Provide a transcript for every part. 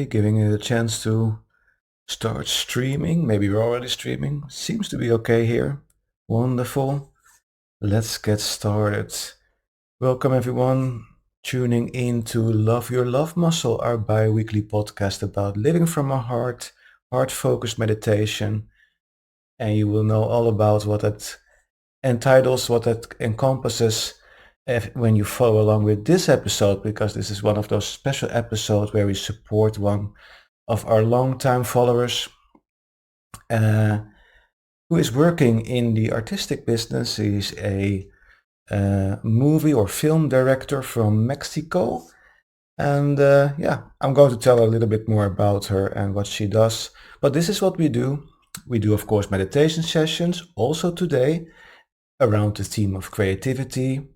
giving it a chance to start streaming. Maybe we're already streaming. Seems to be okay here. Wonderful. Let's get started. Welcome everyone tuning in to Love Your Love Muscle, our bi-weekly podcast about living from our heart, heart-focused meditation. And you will know all about what that entitles, what that encompasses when you follow along with this episode, because this is one of those special episodes where we support one of our longtime followers uh, who is working in the artistic business. He's a movie or film director from Mexico. And I'm going to tell a little bit more about her and what she does. But this is what we do. We do, of course, meditation sessions also today around the theme of creativity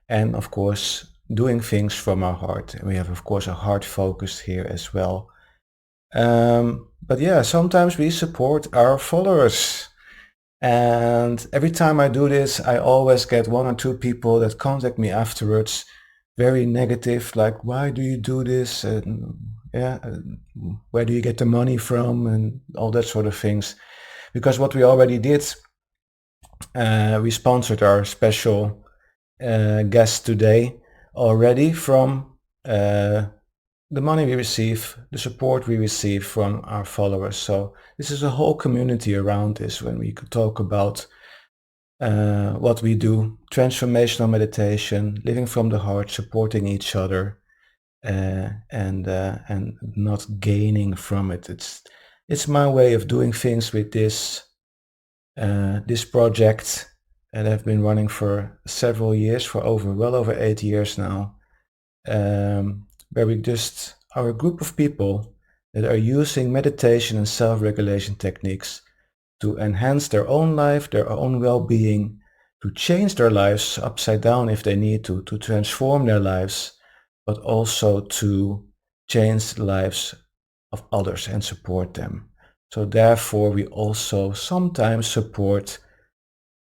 and, of course, doing things from our heart. And we have, of course, a heart focus here as well. But yeah, sometimes we support our followers. And every time I do this, I always get one or two people that contact me afterwards, very negative, like, why do you do this? And where do you get the money from? And all that sort of things. Because what we already did, we sponsored our special guest today already from the money we receive, the support we receive from our followers. So this is a whole community around this when we could talk about what we do, transformational meditation, living from the heart, supporting each other, and not gaining from it. It's my way of doing things with this project that I've been running for several years, for well over 8 years now. Where we just are a group of people that are using meditation and self-regulation techniques to enhance their own life, their own well-being, to change their lives upside down if they need to transform their lives, but also to change the lives of others and support them. So therefore, we also sometimes support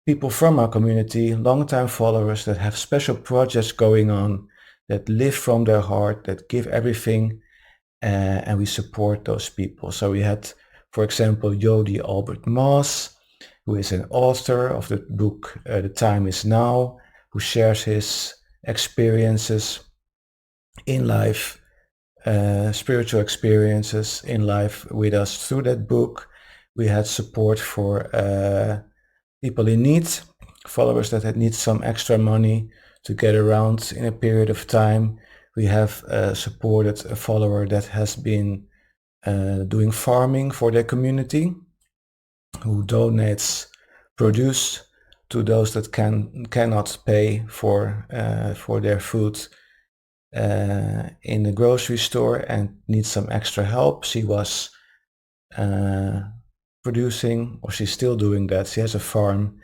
people from our community, longtime followers that have special projects going on, that live from their heart, that give everything, and we support those people. So we had, for example, Jody Albert Moss, who is an author of the book The Time Is Now, who shares his experiences in life, spiritual experiences in life with us through that book. We had support for people in need, followers that had need some extra money to get around in a period of time. We have supported a follower that has been doing farming for their community, who donates produce to those that cannot pay for their food in the grocery store and needs some extra help. She was producing, or she's still doing that. She has a farm,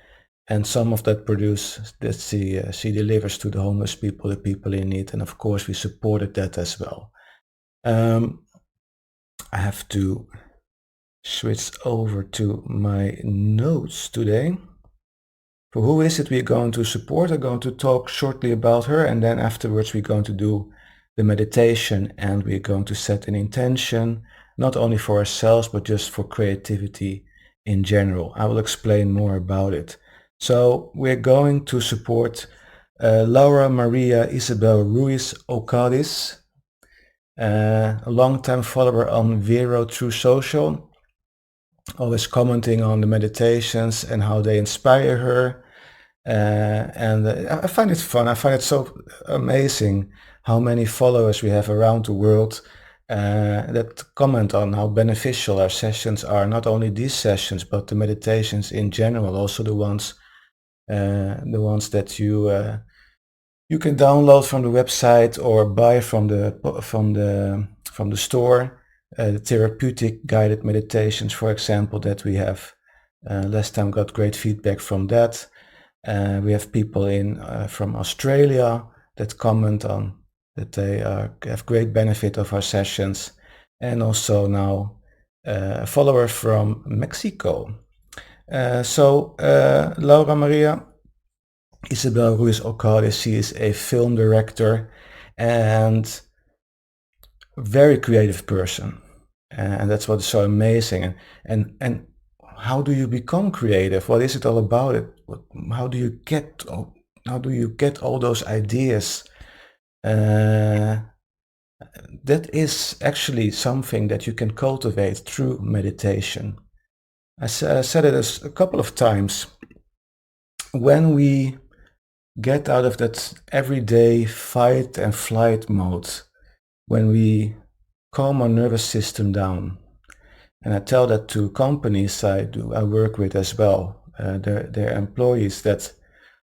and some of that produce that she delivers to the homeless people, the people in need, and of course we supported that as well. I have to switch over to my notes today. For who is it we're going to support? I'm going to talk shortly about her, and then afterwards we're going to do the meditation, and we're going to set an intention, not only for ourselves, but just for creativity in general. I will explain more about it. So we're going to support Laura Maria Isabel Ruiz Ocadis, a long-time follower on Vero True Social, always commenting on the meditations and how they inspire her. And I find it fun. I find it so amazing how many followers we have around the world that comment on how beneficial our sessions are. Not only these sessions, but the meditations in general. Also the ones that you can download from the website or buy from the store. The therapeutic guided meditations, for example, that we have. Last time got great feedback from that. We have people from Australia that comment on that they have great benefit of our sessions, and also now a follower from Mexico. So Laura Maria Isabel Ruiz Ocadis, she is a film director, and very creative person, and that's what is so amazing. And how do you become creative? What is it all about? How do you get all those ideas? Uh, that is actually something that you can cultivate through meditation. I said it a couple of times. When we get out of that everyday fight and flight mode, when we calm our nervous system down, and I tell that to companies I work with as well, their employees that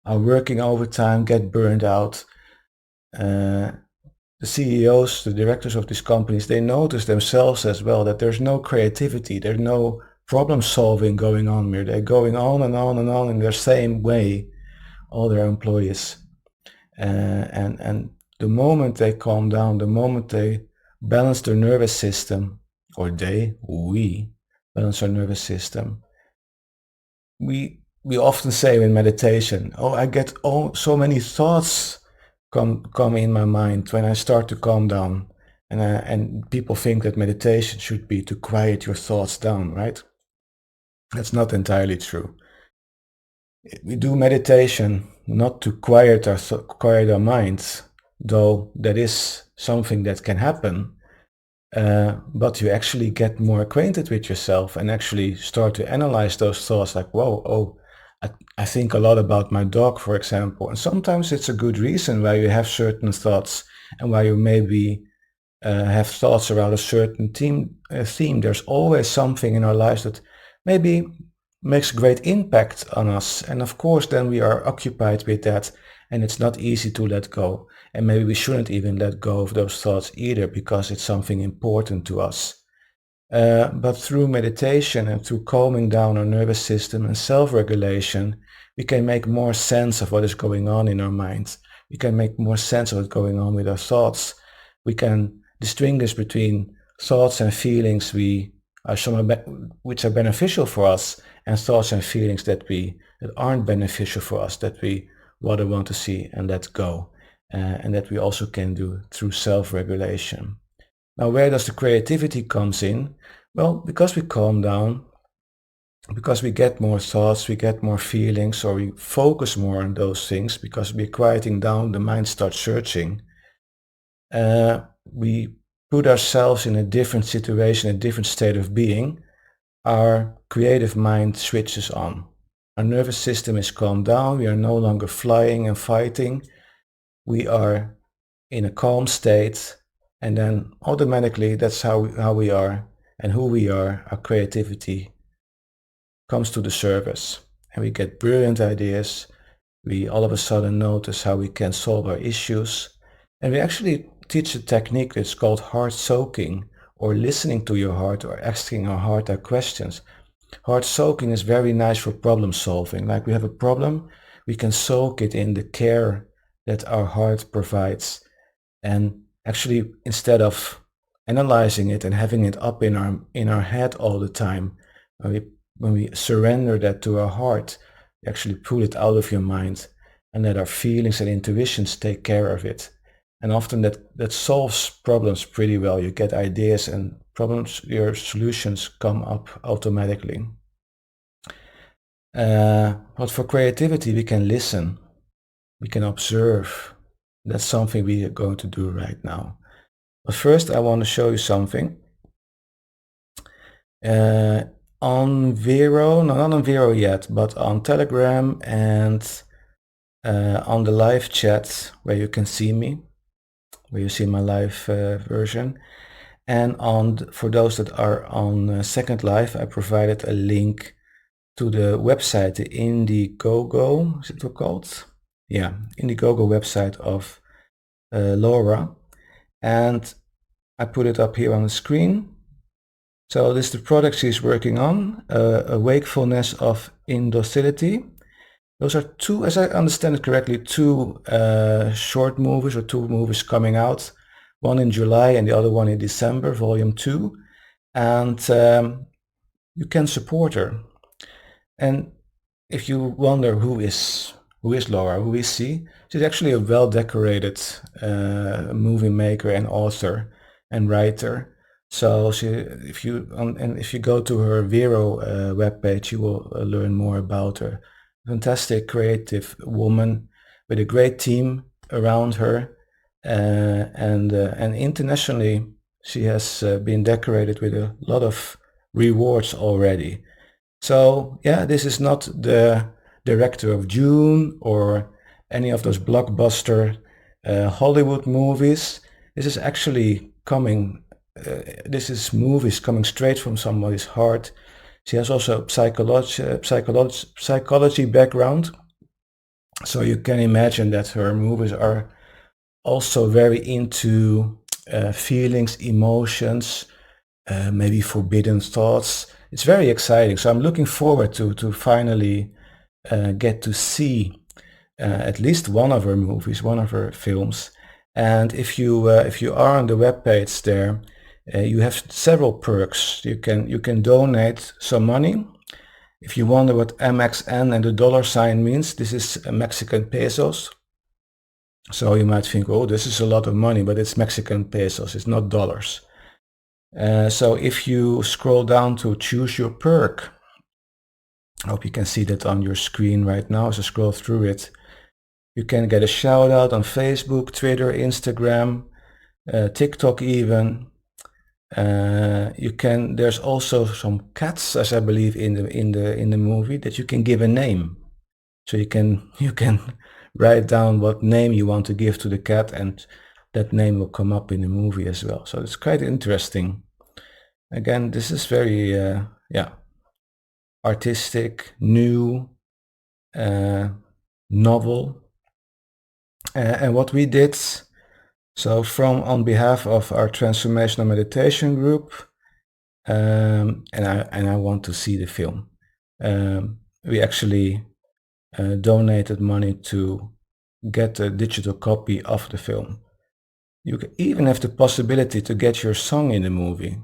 are working overtime, get burned out. The CEOs, the directors of these companies, they notice themselves as well that there's no creativity, there's no problem solving going on here. They're going on and on and on in their same way, all their employees. And the moment they calm down, the moment they balance their nervous system, or we balance our nervous system, we often say in meditation, oh, I get so many thoughts come in my mind when I start to calm down. And people think that meditation should be to quiet your thoughts down, right? That's not entirely true. We do meditation not to quiet our minds, though that is something that can happen. But you actually get more acquainted with yourself and actually start to analyze those thoughts like, whoa, oh, I think a lot about my dog, for example. And sometimes it's a good reason why you have certain thoughts and why you maybe have thoughts around a certain theme. There's always something in our lives that maybe makes great impact on us. And of course, then we are occupied with that and it's not easy to let go. And maybe we shouldn't even let go of those thoughts either because it's something important to us. But through meditation and through calming down our nervous system and self-regulation, we can make more sense of what is going on in our minds. We can make more sense of what's going on with our thoughts. We can distinguish between thoughts and feelings which are beneficial for us and thoughts and feelings that aren't beneficial for us, that we rather want to see and let go, and that we also can do through self-regulation. Now, where does the creativity comes in? Well, because we calm down, because we get more thoughts, we get more feelings, or we focus more on those things, because we're quieting down, the mind starts searching. We put ourselves in a different situation, a different state of being. Our creative mind switches on. Our nervous system is calmed down. We are no longer flying and fighting. We are in a calm state, and then automatically that's how we are and who we are. Our creativity comes to the surface and we get brilliant ideas. We all of a sudden notice how we can solve our issues, and we actually teach a technique that's called heart soaking, or listening to your heart, or asking our heart our questions. Heart soaking is very nice for problem solving. Like we have a problem, we can soak it in the care that our heart provides. And actually, instead of analyzing it and having it up in our head all the time, when we surrender that to our heart, we actually pull it out of your mind and let our feelings and intuitions take care of it. And often that solves problems pretty well. You get ideas and your solutions come up automatically. But for creativity, we can listen, we can observe. That's something we are going to do right now. But first, I want to show you something. On Vero, no, not on Vero yet, but on Telegram and on the live chat where you can see me, where you see my live version. And for those that are on Second Life, I provided a link to the website, the Indiegogo, is it called? Yeah, Indiegogo website of Laura. And I put it up here on the screen. So this is the product she's working on, a wakefulness of indocility. Those are two, as I understand it correctly, two short movies or two movies coming out, one in July and the other one in December, volume 2. And you can support her. And if you wonder who is Laura, who is she? She's actually a well-decorated movie maker and author. and writer. So if you go to her Vero webpage, you will learn more about her. Fantastic creative woman with a great team around her, and internationally she has been decorated with a lot of rewards already. So yeah, this is not the director of June or any of those blockbuster Hollywood movies. This is actually coming. This is movies coming straight from somebody's heart. She has also a psychology background, so you can imagine that her movies are also very into feelings, emotions, maybe forbidden thoughts. It's very exciting. So I'm looking forward to finally get to see at least one of her movies, one of her films. And if you are on the webpage there, you have several perks. You can donate some money. If you wonder what MXN and the dollar sign means, this is Mexican pesos. So you might think, oh, this is a lot of money, but it's Mexican pesos. It's not dollars. So if you scroll down to choose your perk, I hope you can see that on your screen right now as I scroll through it. You can get a shout out on Facebook, Twitter, Instagram, TikTok even. There's also some cats, as I believe in the movie, that you can give a name. So you can write down what name you want to give to the cat, and that name will come up in the movie as well. So it's quite interesting. Again, this is very artistic, new, novel. And what we did, so on behalf of our transformational meditation group, and I want to see the film, we actually donated money to get a digital copy of the film. You even have the possibility to get your song in the movie.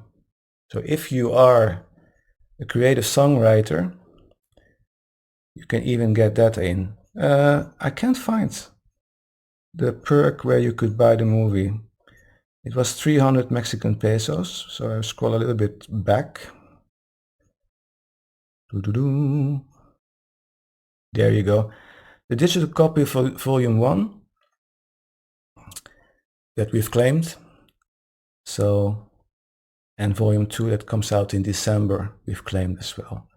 So if you are a creative songwriter, you can even get that in. I can't find the perk where you could buy the movie. It was 300 Mexican pesos, so I scroll a little bit back. There you go. The digital copy for volume 1 that we've claimed. So, and volume 2 that comes out in December, we've claimed as well.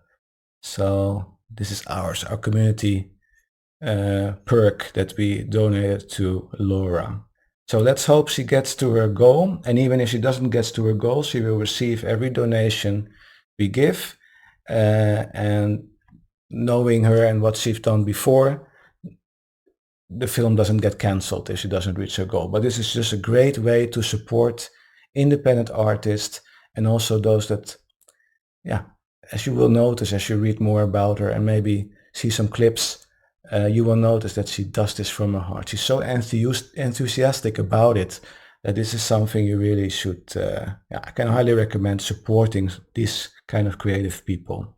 So this is ours, our community perk that we donated to Laura. So let's hope she gets to her goal. And even if she doesn't get to her goal, she will receive every donation we give. And knowing her and what she's done before, the film doesn't get cancelled if she doesn't reach her goal. But this is just a great way to support independent artists and also those that, as you will notice as you read more about her and maybe see some clips, you will notice that she does this from her heart. She's so enthusiastic about it that this is something you really should, I can highly recommend supporting these kind of creative people.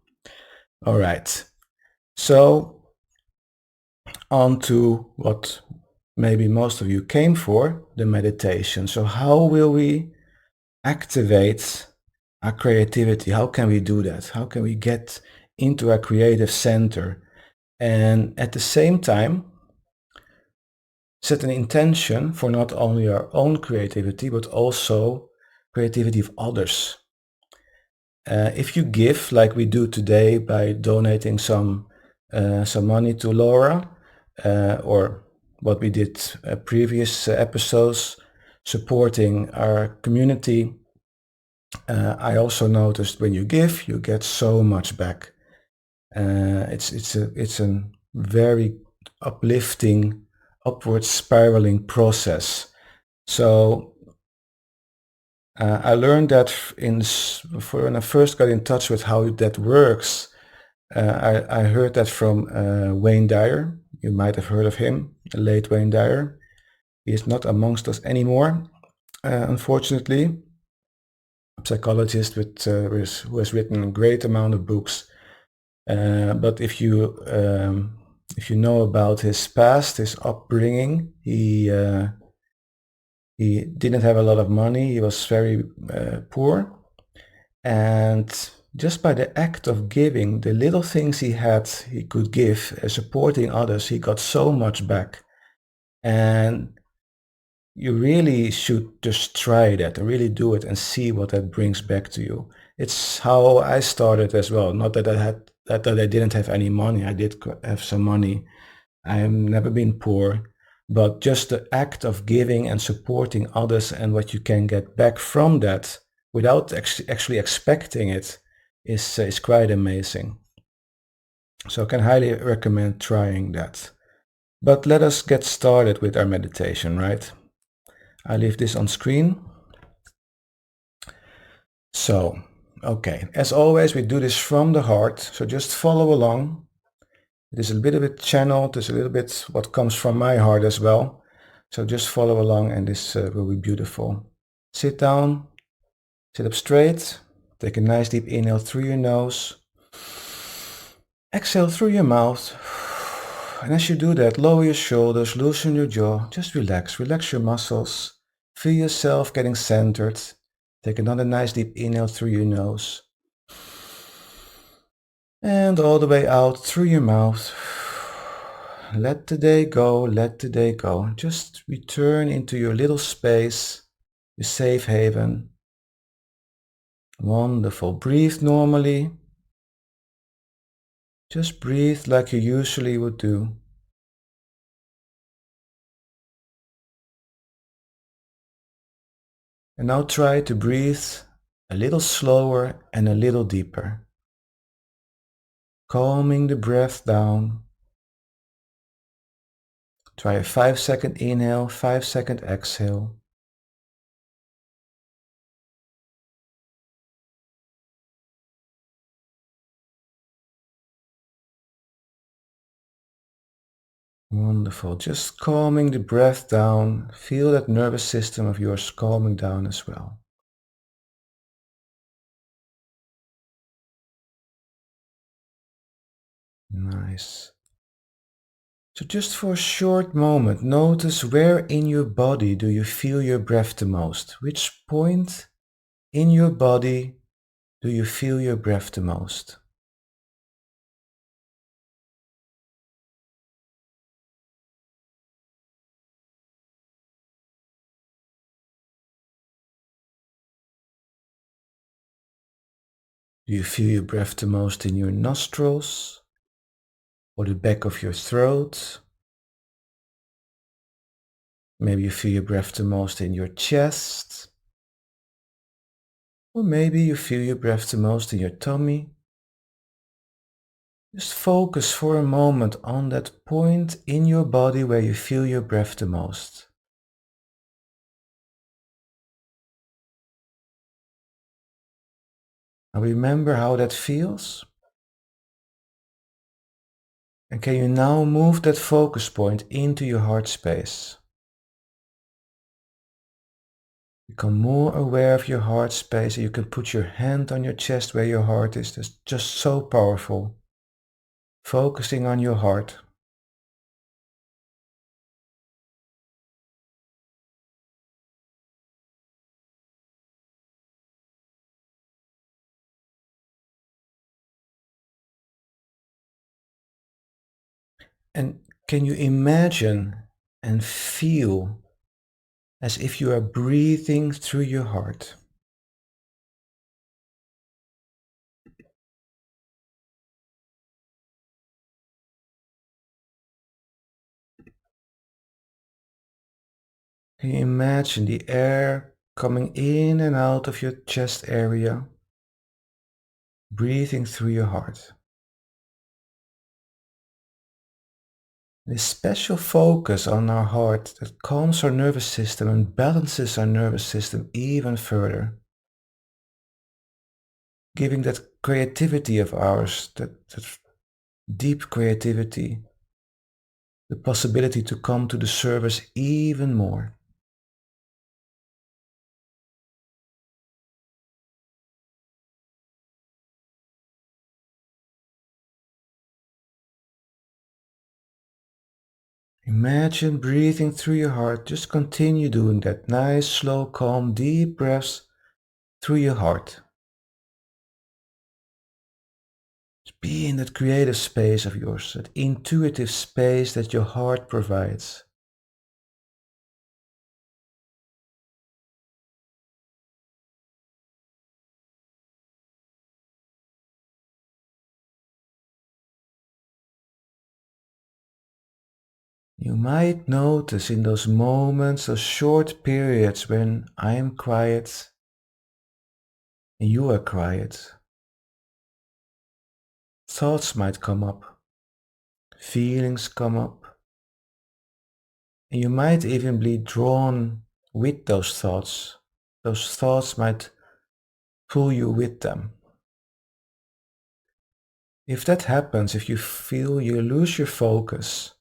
All right. So on to what maybe most of you came for, the meditation. So how will we activate our creativity? How can we do that? How can we get into our creative center and at the same time set an intention for not only our own creativity but also creativity of others? If you give, like we do today by donating some money to Laura, or what we did previous episodes, supporting our community, I also noticed when you give, you get so much back. It's a very uplifting, upward spiraling process. So I learned that when I first got in touch with how that works. I heard that from Wayne Dyer. You might have heard of him, the late Wayne Dyer. He is not amongst us anymore, unfortunately. A psychologist who has written a great amount of books. But if you know about his past, his upbringing, he He didn't have a lot of money. He was very poor. And just by the act of giving, the little things he had, he could give, supporting others, he got so much back. And you really should just try that, really do it and see what that brings back to you. It's how I started as well. Not that I didn't have any money. I did have some money. I've never been poor, but just the act of giving and supporting others and what you can get back from that without actually expecting it is quite amazing. So I can highly recommend trying that. But let us get started with our meditation, right? I leave this on screen. So, okay, as always, we do this from the heart. So just follow along. It is a bit of a channeled, it's a little bit what comes from my heart as well. So just follow along and this will be beautiful. Sit down, sit up straight, take a nice deep inhale through your nose. Exhale through your mouth. And as you do that, lower your shoulders, loosen your jaw, just relax, relax your muscles. Feel yourself getting centered. Take another nice deep inhale through your nose. And all the way out through your mouth. Let the day go, let the day go. Just return into your little space, your safe haven. Wonderful. Breathe normally. Just breathe like you usually would do. And now try to breathe a little slower and a little deeper. Calming the breath down. Try a 5-second inhale, 5-second exhale. Wonderful. Just calming the breath down. Feel that nervous system of yours calming down as well. Nice. So just for a short moment, notice where in your body do you feel your breath the most? Which point in your body do you feel your breath the most? Do you feel your breath the most in your nostrils or the back of your throat? Maybe you feel your breath the most in your chest. Or maybe you feel your breath the most in your tummy. Just focus for a moment on that point in your body where you feel your breath the most. Now remember how that feels. And can you now move that focus point into your heart space? Become more aware of your heart space. You can put your hand on your chest where your heart is. That's just so powerful. Focusing on your heart. And can you imagine and feel as if you are breathing through your heart? Can you imagine the air coming in and out of your chest area, breathing through your heart? This special focus on our heart that calms our nervous system and balances our nervous system even further, giving that creativity of ours, that deep creativity, the possibility to come to the service even more. Imagine breathing through your heart. Just continue doing that. Nice, slow, calm, deep breaths through your heart. Just be in that creative space of yours, that intuitive space that your heart provides. You might notice in those moments, those short periods when I am quiet and you are quiet, thoughts might come up, feelings come up, and you might even be drawn with those thoughts. Those thoughts might pull you with them. If that happens, if you feel you lose your focus,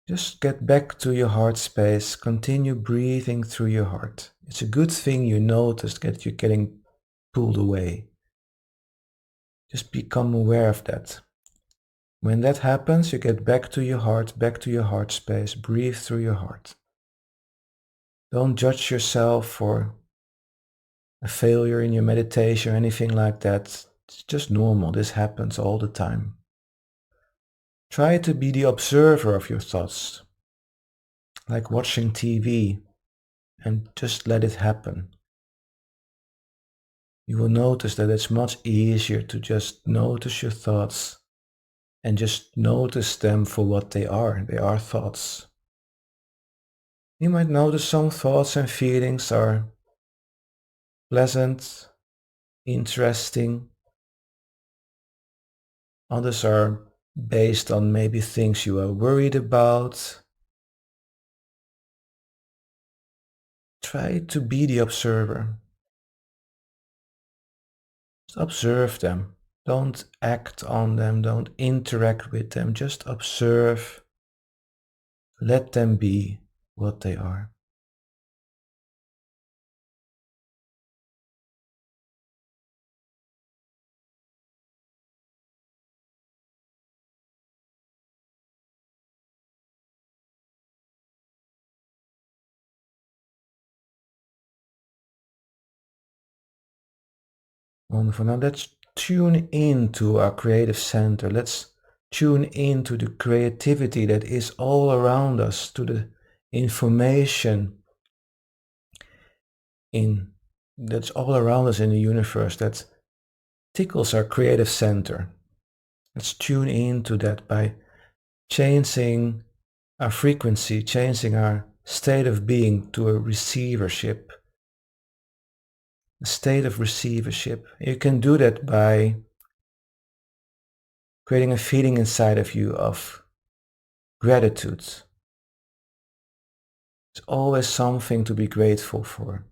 just get back to your heart space, continue breathing through your heart. It's a good thing you noticed that you're getting pulled away. Just become aware of that. When that happens, you get back to your heart, back to your heart space, breathe through your heart. Don't judge yourself for a failure in your meditation or anything like that. It's just normal. This happens all the time. Try to be the observer of your thoughts, like watching TV, and just let it happen. You will notice that it's much easier to just notice your thoughts and just notice them for what they are. They are thoughts. You might notice some thoughts and feelings are pleasant, interesting. Others are based on maybe things you are worried about. Try to be the observer. Just observe them. Don't act on them. Don't interact with them. Just observe. Let them be what they are. Wonderful. Now let's tune into our creative center. Let's tune into the creativity that is all around us, to the information in that's all around us in the universe that tickles our creative center. Let's tune into that by changing our frequency, changing our state of being to a receivership, a state of receivership. You can do that by creating a feeling inside of you of gratitude. It's always something to be grateful for.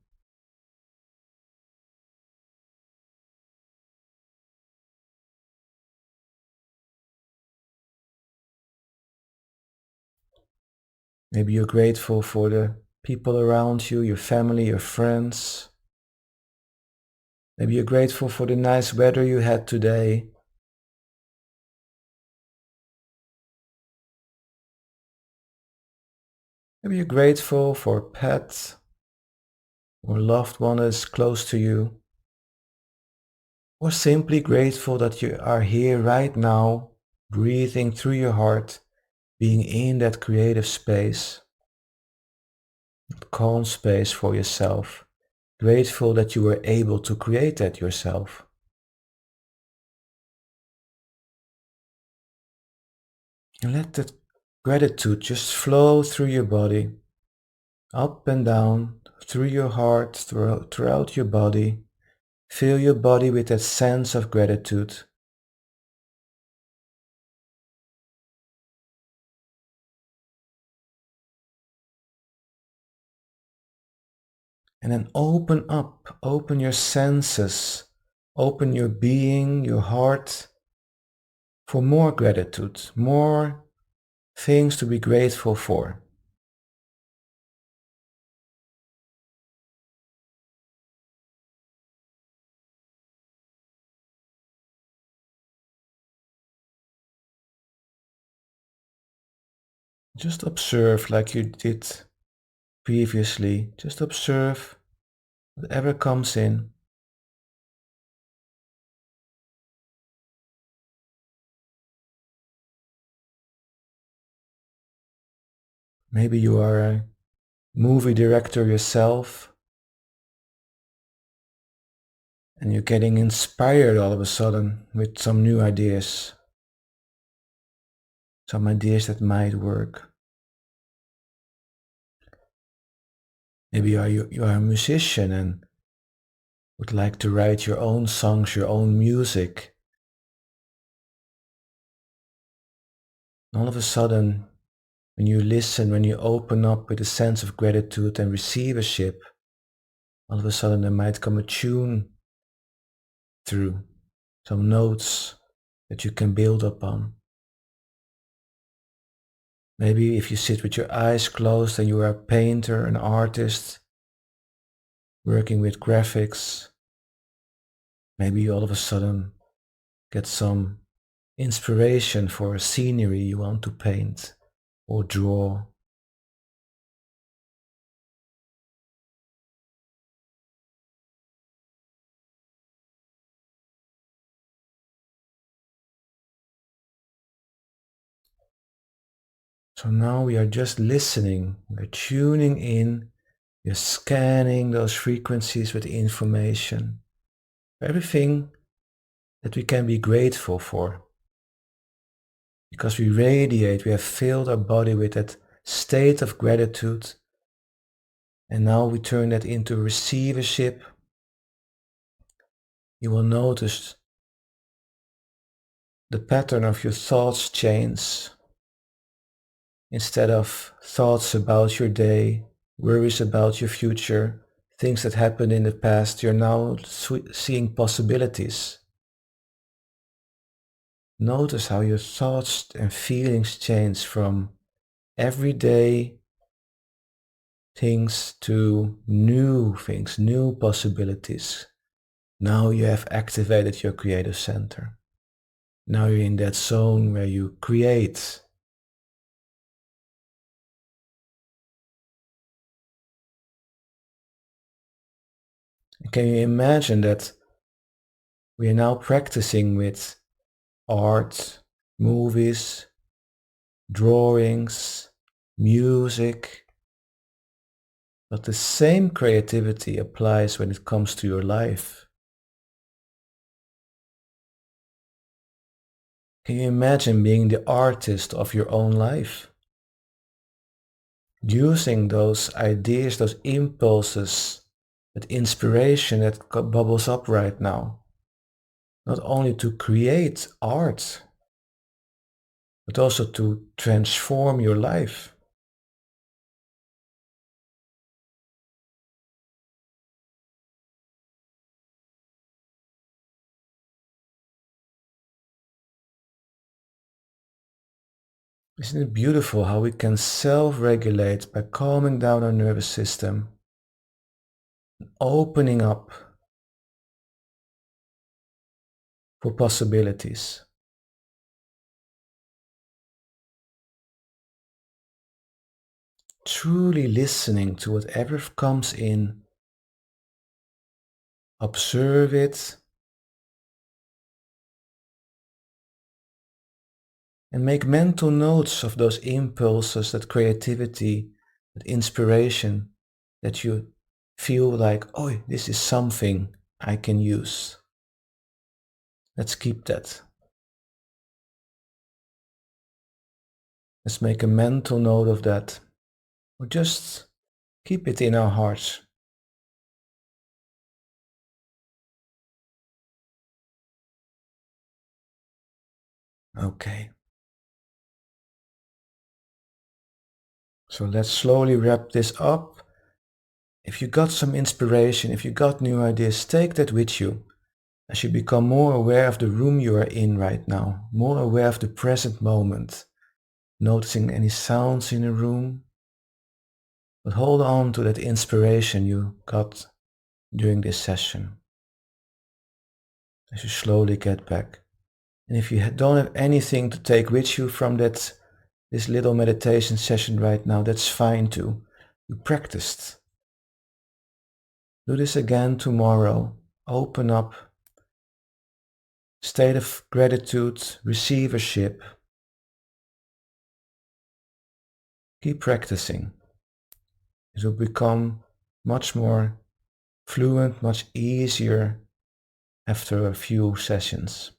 Maybe you're grateful for the people around you, your family, your friends. Maybe you're grateful for the nice weather you had today. Maybe you're grateful for a pet or loved one that is close to you. Or simply grateful that you are here right now, breathing through your heart, being in that creative space, calm space for yourself. Grateful that you were able to create that yourself. And let that gratitude just flow through your body, up and down, through your heart, throughout your body. Fill your body with that sense of gratitude. And then open up, open your senses, open your being, your heart for more gratitude, more things to be grateful for. Just observe like you did previously. Just observe whatever comes in. Maybe you are a movie director yourself and you're getting inspired all of a sudden with some new ideas, some ideas that might work. Maybe you are a musician and would like to write your own songs, your own music. And all of a sudden, when you listen, when you open up with a sense of gratitude and receivership, all of a sudden there might come a tune through, some notes that you can build upon. Maybe if you sit with your eyes closed and you are a painter, an artist, working with graphics, maybe you all of a sudden get some inspiration for a scenery you want to paint or draw. So now we are just listening, we're tuning in, we're scanning those frequencies with information, everything that we can be grateful for. Because we radiate, we have filled our body with that state of gratitude. And now we turn that into receivership. You will notice the pattern of your thoughts change. Instead of thoughts about your day, worries about your future, things that happened in the past, you're now seeing possibilities. Notice how your thoughts and feelings change from everyday things to new things, new possibilities. Now you have activated your creative center. Now you're in that zone where you create. Can you imagine that we are now practicing with art, movies, drawings, music, but the same creativity applies when it comes to your life. Can you imagine being the artist of your own life? Using those ideas, those impulses, that inspiration that bubbles up right now, not only to create art, but also to transform your life. Isn't it beautiful how we can self-regulate by calming down our nervous system, opening up for possibilities, truly listening to whatever comes in, observe it, and make mental notes of those impulses, that creativity, that inspiration that you feel like, oh, this is something I can use. Let's keep that. Let's make a mental note of that. Or just keep it in our hearts. Okay. So let's slowly wrap this up. If you got some inspiration, if you got new ideas, take that with you as you become more aware of the room you are in right now, more aware of the present moment, noticing any sounds in the room. But hold on to that inspiration you got during this session as you slowly get back. And if you don't have anything to take with you from that this little meditation session right now, that's fine too. You practiced. Do this again tomorrow. Open up. State of gratitude, receivership. Keep practicing. It will become much more fluent, much easier after a few sessions.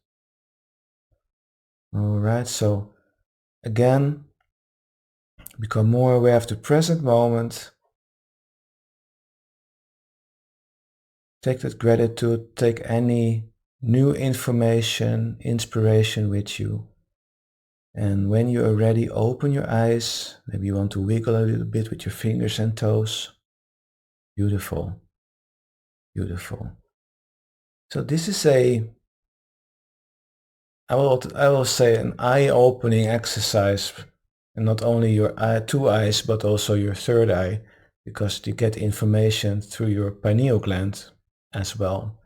All right, so again, become more aware of the present moment. Take that gratitude, take any new information, inspiration with you. And when you are ready, open your eyes. Maybe you want to wiggle a little bit with your fingers and toes. Beautiful, beautiful. So this is I will say an eye-opening exercise, and not only your two eyes, but also your third eye, because you get information through your pineal gland as well.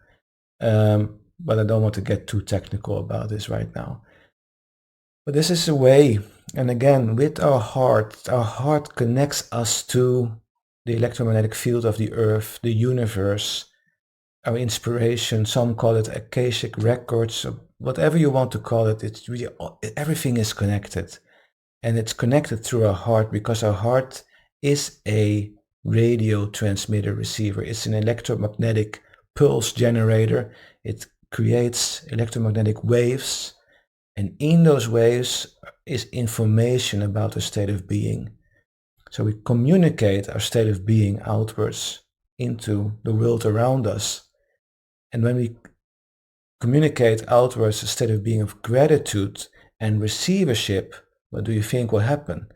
But I don't want to get too technical about this right now. But this is a way, and again, with our heart connects us to the electromagnetic field of the earth, the universe, our inspiration. Some call it Akashic records, or whatever you want to call it. It's really, everything is connected, and it's connected through our heart, because our heart is a radio transmitter receiver. It's an electromagnetic pulse generator. It creates electromagnetic waves, and in those waves is information about the state of being. So we communicate our state of being outwards into the world around us. And when we communicate outwards a state of being of gratitude and receivership, what do you think will happen?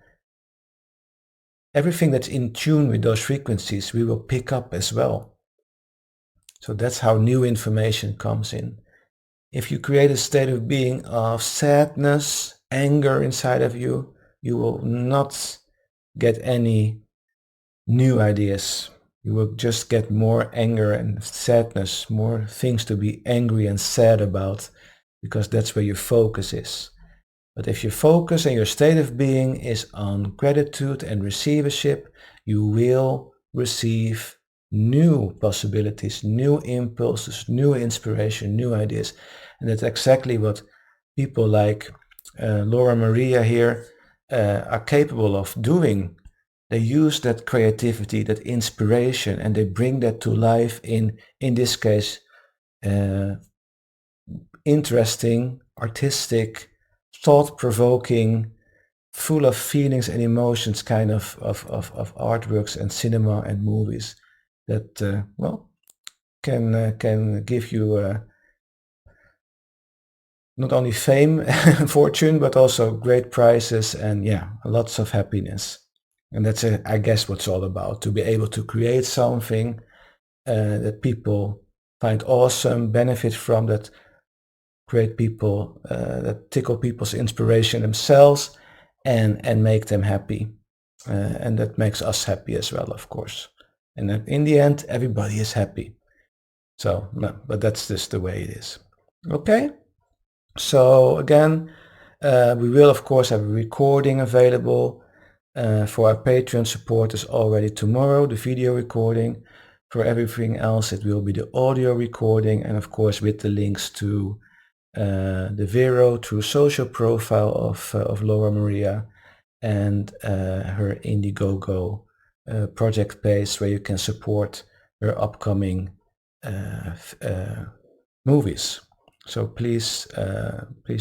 Everything that's in tune with those frequencies, we will pick up as well. So that's how new information comes in. If you create a state of being of sadness, anger inside of you, you will not get any new ideas. You will just get more anger and sadness, more things to be angry and sad about, because that's where your focus is. But if your focus and your state of being is on gratitude and receivership, you will receive new possibilities, new impulses, new inspiration, new ideas. And that's exactly what people like Laura Maria here are capable of doing. They use that creativity, that inspiration, and they bring that to life in this case, interesting, artistic, thought-provoking, full of feelings and emotions kind of artworks and cinema and movies that, well, can give you not only fame and fortune, but also great prizes and, yeah, lots of happiness. And that's, I guess, what it's all about, to be able to create something that people find awesome, benefit from, that create people, that tickle people's inspiration themselves and make them happy. And that makes us happy as well, of course. And in the end, everybody is happy. So, no, but that's just the way it is. Okay. So again, we will of course have a recording available for our Patreon supporters already tomorrow, the video recording. For everything else, it will be the audio recording, and of course with the links to the Vero True social profile of Laura Maria, and her Indiegogo project page, where you can support her upcoming movies. So please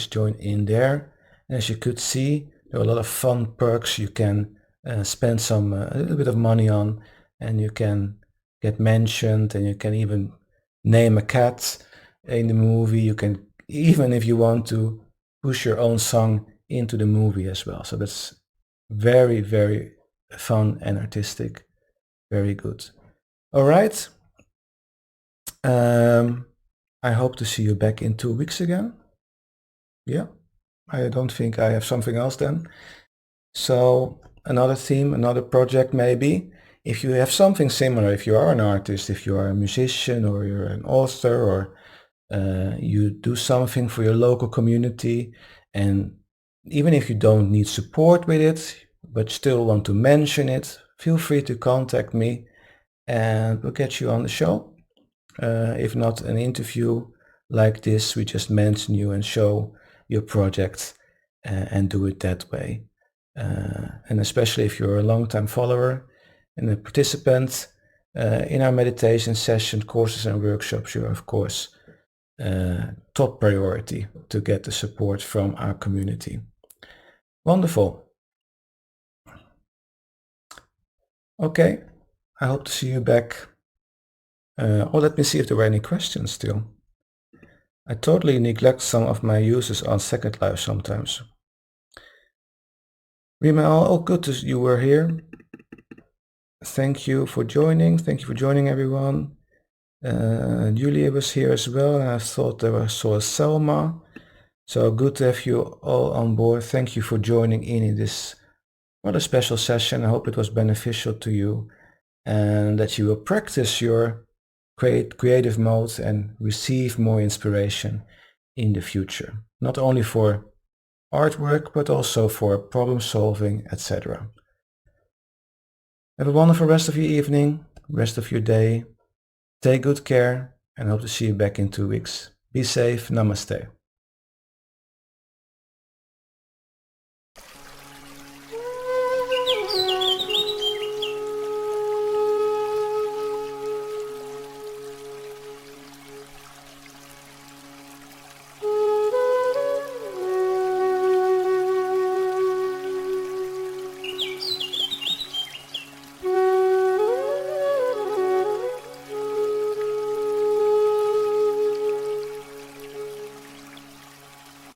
join in there. As you could see, there are a lot of fun perks you can spend a little bit of money on, and you can get mentioned, and you can even name a cat in the movie. You can, even if you want to, push your own song into the movie as well. So that's very, very fun and artistic. Very good. All right. I hope to see you back in 2 weeks again. Yeah, I don't think I have something else then. So another theme, another project maybe. If you have something similar, if you are an artist, if you are a musician, or you're an author, or you do something for your local community and Even if you don't need support with it, but still want to mention it, feel free to contact me and we'll get you on the show. If not an interview like this, we just mention you and show your project and do it that way. And especially if you're a long-time follower and a participant in our meditation session, courses and workshops, you're of course top priority to get the support from our community. Wonderful. Okay, I hope to see you back. Let me see if there were any questions still. I totally neglect some of my users on Second Life sometimes. Rima, all good that you were here. Thank you for joining. Thank you for joining, everyone. Julia was here as well, and I thought I saw Selma. So good to have you all on board. Thank you for joining in this rather special session. I hope it was beneficial to you and that you will practice your creative mode and receive more inspiration in the future. Not only for artwork, but also for problem solving, etc. Have a wonderful rest of your evening, rest of your day. Take good care and hope to see you back in 2 weeks. Be safe. Namaste.